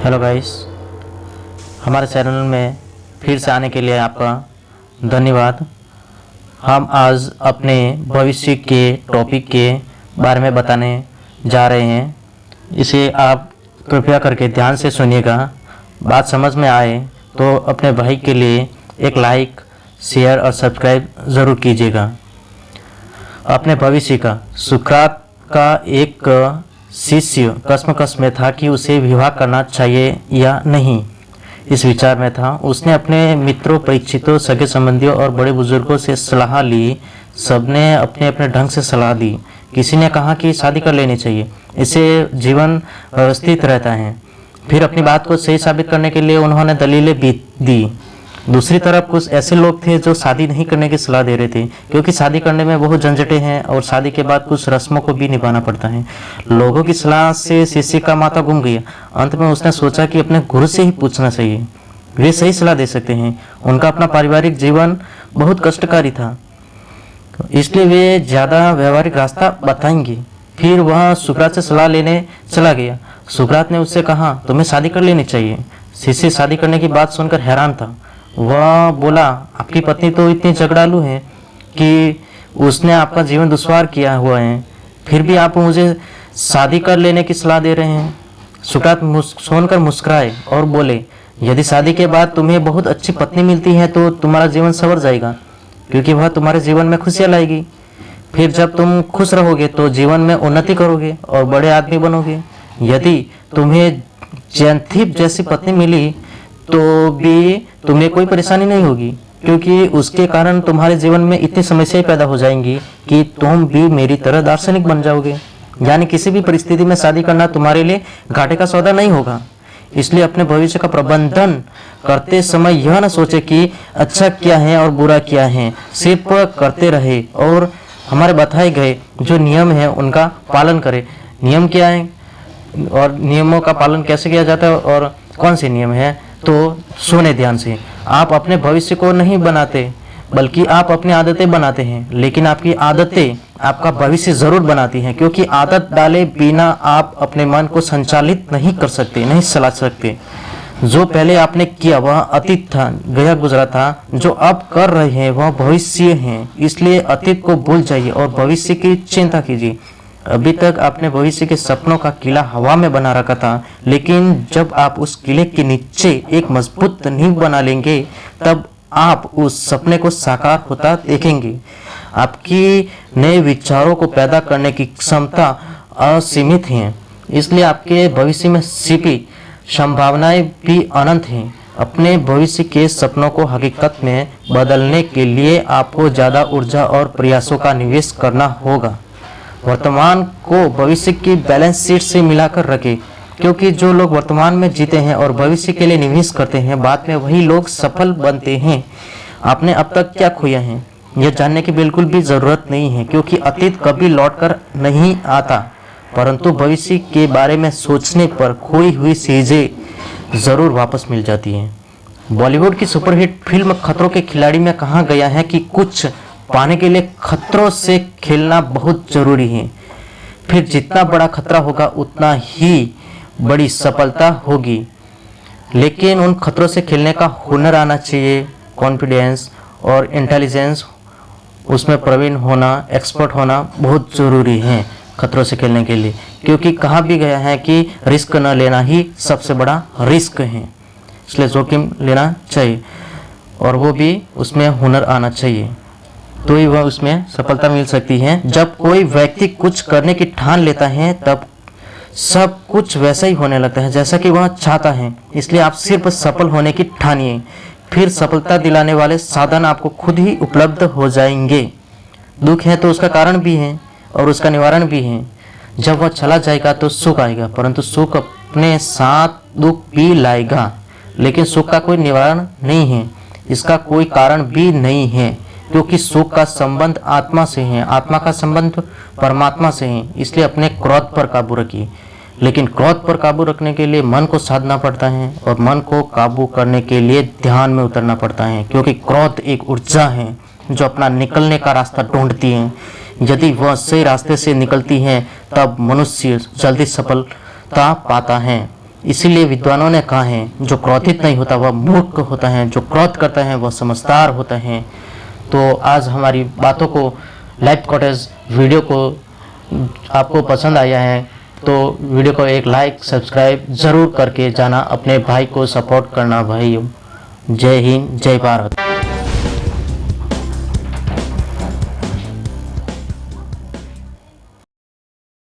Hello guys, हमारे channel में फिर से आने के लिए आपका धन्यवाद। हम आज अपने भविष्य के टॉपिक के बारे में बताने जा रहे हैं। इसे आप कृपया करके ध्यान से सुनिएगा। बात समझ में आए तो अपने भाई के लिए एक लाइक, शेयर और सब्सक्राइब ज़रूर कीजिएगा। अपने भविष्य का सुकरात का एक शिष्य कश्मकश में था कि उसे विवाह करना चाहिए या नहीं। इस विचार में था। उसने अपने मित्रों, परीक्षितों, सगे संबंधियों और बड़े बुजुर्गों से सलाह ली। सबने अपने अपने ढंग से सलाह दी। किसी ने कहा कि शादी कर लेनी चाहिए, इससे जीवन व्यवस्थित रहता है। फिर अपनी बात को सही साबित करने के लिए उन्होंने दलीलें भी दी। दूसरी तरफ कुछ ऐसे लोग थे जो शादी नहीं करने की सलाह दे रहे थे, क्योंकि शादी करने में बहुत झंझटें हैं और शादी के बाद कुछ रस्मों को भी निभाना पड़ता है। लोगों की सलाह से शिष्य का माथा घूम गया। अंत में उसने सोचा कि अपने गुरु से ही पूछना चाहिए, वे सही सलाह दे सकते हैं। उनका अपना पारिवारिक जीवन बहुत कष्टकारी था, इसलिए वे ज़्यादा व्यवहारिक रास्ता बताएंगे। फिर वह सुकरात से सलाह लेने चला गया। सुकरात ने उससे कहा, तुम्हें शादी कर लेनी चाहिए। शिष्य शादी करने की बात सुनकर हैरान था। वह बोला, आपकी पत्नी तो इतनी झगड़ालू है कि उसने आपका जीवन दुश्वार किया हुआ है, फिर भी आप मुझे शादी कर लेने की सलाह दे रहे हैं। सुकरात सुनकर मुस्कुराए और बोले, यदि शादी के बाद तुम्हें बहुत अच्छी पत्नी मिलती है तो तुम्हारा जीवन संवर जाएगा, क्योंकि वह तुम्हारे जीवन में खुशियाँ लाएगी। फिर जब तुम खुश रहोगे तो जीवन में उन्नति करोगे और बड़े आदमी बनोगे। यदि तुम्हें जैंथिप जैसी पत्नी मिली तो भी तुम्हें कोई परेशानी नहीं होगी, क्योंकि उसके कारण तुम्हारे जीवन में इतनी समस्याएं पैदा हो जाएंगी कि तुम भी मेरी तरह दार्शनिक बन जाओगे। यानी किसी भी परिस्थिति में शादी करना तुम्हारे लिए घाटे का सौदा नहीं होगा। इसलिए अपने भविष्य का प्रबंधन करते समय यह न सोचे कि अच्छा क्या है और बुरा क्या है, सिर्फ करते रहे और हमारे बताए गए जो नियम है उनका पालन करें। नियम क्या है और नियमों का पालन कैसे किया जाता है और कौन से नियम है, तो सुने ध्यान से। आप अपने भविष्य को नहीं बनाते, बल्कि आप अपनी आदतें बनाते हैं। लेकिन आपकी आदतें आपका भविष्य जरूर बनाती हैं, क्योंकि आदत डाले बिना आप अपने मन को संचालित नहीं कर सकते, नहीं चला सकते। जो पहले आपने किया वह अतीत था, गया गुजरा था। जो अब कर रहे हैं वह भविष्य है। इसलिए अतीत को भूल जाइए और भविष्य की चिंता कीजिए। अभी तक आपने भविष्य के सपनों का किला हवा में बना रखा था, लेकिन जब आप उस किले के नीचे एक मजबूत नींव बना लेंगे तब आप उस सपने को साकार होता देखेंगे। आपकी नए विचारों को पैदा करने की क्षमता असीमित है, इसलिए आपके भविष्य में छिपी संभावनाएं भी अनंत हैं। अपने भविष्य के सपनों को हकीकत में बदलने के लिए आपको ज़्यादा ऊर्जा और प्रयासों का निवेश करना होगा। वर्तमान को भविष्य की बैलेंस शीट से मिलाकर रखें, क्योंकि जो लोग वर्तमान में जीते हैं और भविष्य के लिए निवेश करते हैं, बाद में वही लोग सफल बनते हैं। आपने अब तक क्या खोया है यह जानने की बिल्कुल भी जरूरत नहीं है, क्योंकि अतीत कभी लौटकर नहीं आता, परंतु भविष्य के बारे में सोचने पर खोई हुई चीजें जरूर वापस मिल जाती हैं। बॉलीवुड की सुपरहिट फिल्म खतरों के खिलाड़ी में कहा गया है कि कुछ पाने के लिए खतरों से खेलना बहुत जरूरी है। फिर जितना बड़ा खतरा होगा उतना ही बड़ी सफलता होगी। लेकिन उन खतरों से खेलने का हुनर आना चाहिए। कॉन्फिडेंस और इंटेलिजेंस, उसमें प्रवीण होना, एक्सपर्ट होना बहुत ज़रूरी है खतरों से खेलने के लिए, क्योंकि कहा भी गया है कि रिस्क न लेना ही सबसे बड़ा रिस्क है। इसलिए जोखिम लेना चाहिए और वो भी उसमें हुनर आना चाहिए, तो ही वह उसमें सफलता मिल सकती है। जब कोई व्यक्ति कुछ करने की ठान लेता है तब सब कुछ वैसा ही होने लगता है जैसा कि वह चाहता है। इसलिए आप सिर्फ सफल होने की ठानिए, फिर सफलता दिलाने वाले साधन आपको खुद ही उपलब्ध हो जाएंगे। दुख है तो उसका कारण भी है और उसका निवारण भी है। जब वह चला जाएगा तो सुख आएगा, परंतु सुख अपने साथ दुख भी लाएगा। लेकिन सुख का कोई निवारण नहीं है, इसका कोई कारण भी नहीं है, क्योंकि सुख का संबंध आत्मा से है, आत्मा का संबंध परमात्मा से है। इसलिए अपने क्रोध पर काबू रखिए। लेकिन क्रोध पर काबू रखने के लिए मन को साधना पड़ता है और मन को काबू करने के लिए ध्यान में उतरना पड़ता है, क्योंकि क्रोध एक ऊर्जा है जो अपना निकलने का रास्ता ढूंढती है। यदि वह सही रास्ते से निकलती है तब मनुष्य जल्दी सफलता पाता है। इसीलिए विद्वानों ने कहा है, जो क्रोधित नहीं होता वह मूर्ख होता है, जो क्रोध करता है वह समझदार होता है। तो आज हमारी बातों को, लाइफ कॉटेज वीडियो को आपको पसंद आया है तो वीडियो को एक लाइक सब्सक्राइब ज़रूर करके जाना, अपने भाई को सपोर्ट करना भाइयों। जय हिंद, जय भारत।